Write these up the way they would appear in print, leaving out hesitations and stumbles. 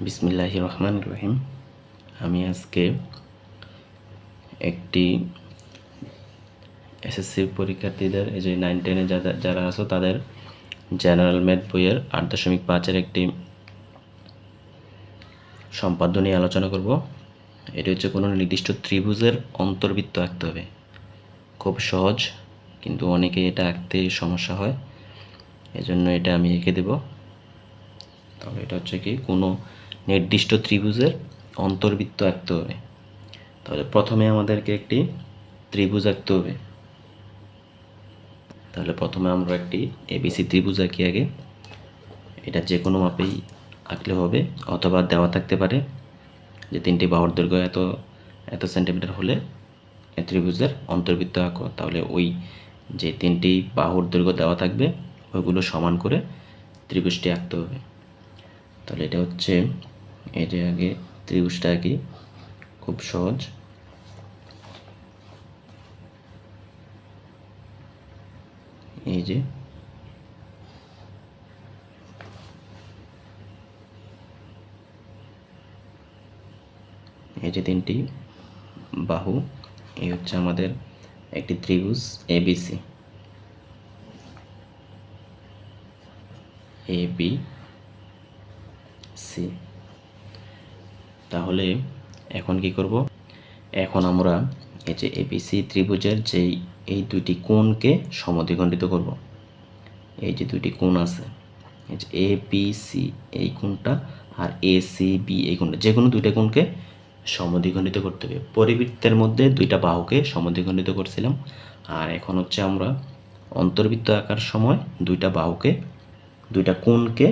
বিসমিল্লাহির রহমানির রহিম। আমি আজকে একটি এসএসসি পরীক্ষার্থীদের এই যে 9-10-এ যারা আছো তাদের জেনারেল ম্যাথ বইয়ের 8.5-এর একটি সম্পাদ্য নিয়ে আলোচনা করব। এটি হচ্ছে কোনো নির্দিষ্ট ত্রিভুজের অন্তর্বৃত্ত আঁকতে হবে। খুব সহজ, কিন্তু অনেকে এটা আঁকতে সমস্যা হয়, এজন্য এটা আমি এঁকে দেব। তাহলে এটা হচ্ছে কি কোনো নির্দিষ্ট ত্রিভুজের অন্তর্বৃত্ত আঁকতে হবে। তাহলে প্রথমে আমাদেরকে একটি ত্রিভুজ আঁকতে হবে। তাহলে প্রথমে আমরা একটি এবিসি ত্রিভুজ আঁকি আগে। এটা যে কোনো মাপেই আঁকলে হবে, অথবা দেওয়া থাকতে পারে যে 3টি বাহুর দৈর্ঘ্য এত এত সেন্টিমিটার হলে ত্রিভুজের অন্তর্বৃত্ত আঁকো। তাহলে ওই যে 3টি বাহুর দৈর্ঘ্য দেওয়া থাকবে ওইগুলো সমান করে ত্রিভুজটি আঁকতে হবে। তাহলে এটা হচ্ছে এই যে আগে ত্রিভুজটা আঁকি, খুব সহজ। এই যে এই যে 3টি বাহু, এই হচ্ছে আমাদের একটি ত্রিভুজ এবিসি। এবিসি। তাহলে এখন কি করব? এখন আমরা এই যে এবিসি ত্রিভুজের যেই এই দুইটি কোণকে সমদ্বিখণ্ডিত করব। এই যে দুইটি কোণ আছে, এই যে এবিসি এই কোণটা আর এসিবি এই কোণটা, যে কোনো দুইটা কোণকে সমদ্বিখণ্ডিত করতে হবে। পরিবৃত্তের মধ্যে দুইটা বাহুকে সমদ্বিখণ্ডিত করছিলাম, আর এখন হচ্ছে আমরা অন্তর্বৃত্ত আঁকার সময় দুইটা বাহুকে দুইটা কোণকে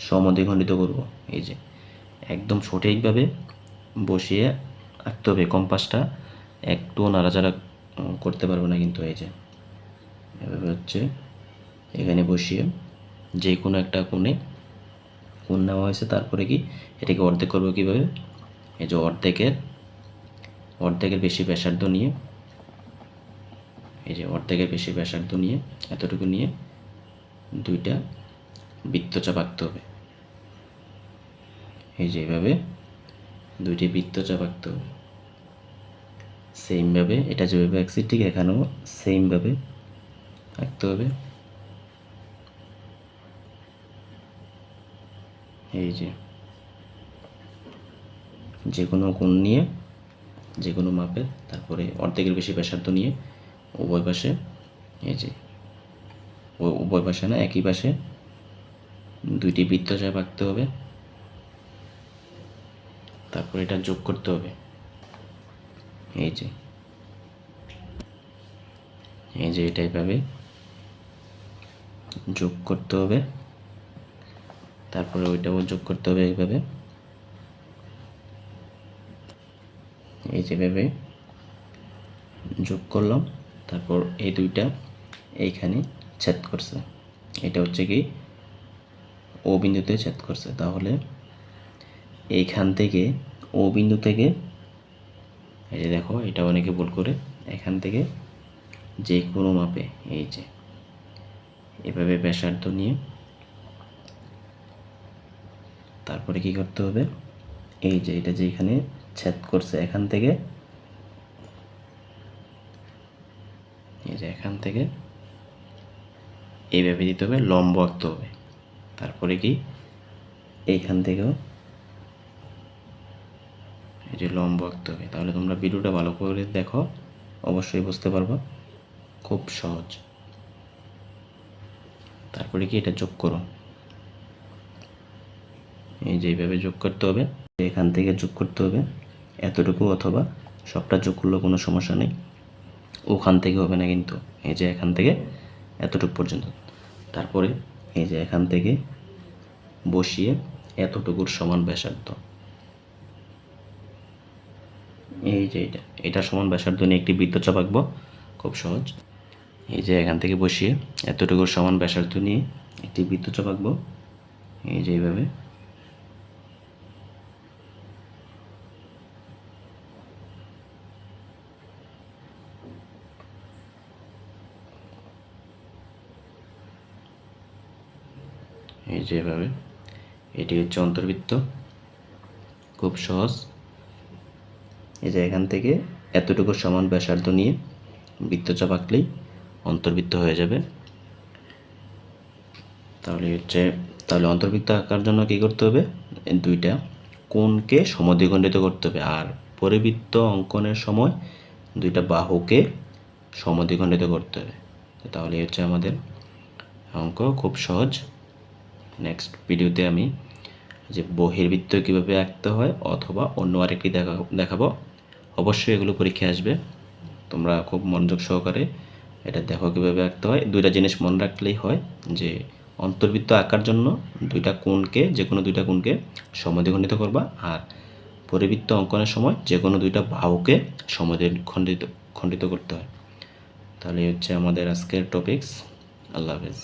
সমদ্বিখণ্ডিত করব। এই যে একদম সঠিকভাবে বসিয়ে আঁকতে হবে। কম্পাসটা একটুও নাড়াচাড়া করতে পারবে না কিন্তু। এই যে এভাবে হচ্ছে এখানে বসিয়ে যে কোনো একটা কোণে কোণ নেওয়া হয়েছে, তারপরে কি এটাকে অর্ধেক করবো কীভাবে? এই যে অর্ধেকের বেশি ব্যাসার্ধ নিয়ে, এই যে অর্ধেকের বেশি ব্যাসার্ধ নিয়ে এতটুকু নিয়ে দুইটা বৃত্তচাপ আঁকতে হবে। এই যে এইভাবে দুইটি বৃত্তচাপ আঁকতে হবে। সেমভাবে এটা যেভাবে আঁকছি ঠিক এখানেও সেমভাবে আঁকতে হবে। এই যে কোনো কোণ নিয়ে যে কোনো মাপের, তারপরে অর্ধেকের বেশি ব্যাসার্ধ নিয়ে উভয় পাশে, এই যে উভয় পাশে না একই পাশে দুইটি বৃত্তচাপ আঁকতে হবে। তারপর এটা যোগ করতে হবে। এই যে এটা এইভাবে যোগ করতে হবে। তারপরে ওইটাও যোগ করতে হবে এইভাবে। এই যেভাবে যোগ করলাম, তারপর এই দুইটা এইখানে ছেদ করছে। এটা হচ্ছে কি ও বিন্দুতে ছেদ করছে। তাহলে এইখান থেকে ও বিন্দু থেকে, এই যে দেখো এটা অনেকে ভুল করে, এখান থেকে যে কোনো মাপে এই যে এভাবে ব্যাসার্ধ নিয়ে তারপরে কি করতে হবে? এই যে এটা যে এখানে ছেদ করছে এখান থেকে, এই যে এখান থেকে এইভাবে দিতে হবে, লম্ব আঁকতে হবে। তারপরে কি এইখান থেকেও এই যে লম্ব আঁকতে হবে। তাহলে তোমরা ভিডিওটা ভালো করে দেখো, অবশ্যই বুঝতে পারবা, খুব সহজ। তারপরে কি এটা যোগ করো। এই যে এইভাবে যোগ করতে হবে, এখান থেকে যোগ করতে হবে এতটুকু, অথবা সবটা যোগ করলেও কোনো সমস্যা নেই। ওখান থেকে হবে না কিন্তু, এই যে এখান থেকে এতটুকু পর্যন্ত। তারপরে এই যে এখান থেকে বসিয়ে এতটুকুর সমান ব্যাসার্ধ, এই যে এটা সমান ব্যাসার্ধ নিয়ে একটি বৃত্তচাপ আঁকবো, খুব সহজ। এই যে এখান থেকে বসিয়ে এতটুকুর সমান ব্যাসার্ধ নিয়ে একটি বৃত্তচাপ আঁকবো। এই যে এইভাবে, এই যে এভাবে, এটি হচ্ছে অন্তর্বৃত্ত। খুব সহজ। এই যে এখান থেকে এতটুকু সমান ব্যাসার্ধ নিয়ে বৃত্তচাপ আঁকলেই অন্তর্বৃত্ত হয়ে যাবে। তাহলে অন্তর্বৃত্ত আঁকার জন্য কী করতে হবে, এই দুইটা কোণকে সমদ্বিখণ্ডিত করতে হবে, আর পরিবৃত্ত অঙ্কনের সময় দুইটা বাহুকে সমদ্বিখণ্ডিত করতে হবে। তাহলে হচ্ছে আমাদের অঙ্ক খুব সহজ। নেক্সট ভিডিওতে আমি যে বহির্বৃত্ত কীভাবে আঁকতে হয় অথবা অন্য আরেকটি দেখাবো। অবশ্যই এগুলো পরীক্ষায় আসবে, তোমরা খুব মনোযোগ সহকারে এটা দেখো কীভাবে আঁকতে হয়। দুইটা জিনিস মনে রাখলেই হয় যে অন্তর্বৃত্ত আঁকার জন্য যে কোনো দুইটা কোণকে সমদ্বিখণ্ডিত করবা, আর পরিবৃত্ত অঙ্কনের সময় যে কোনো দুইটা বাহুকে সমদ্বিখণ্ডিত করতে হয়। তাহলে হচ্ছে আমাদের আজকের টপিকস। আল্লাহ হাফেজ।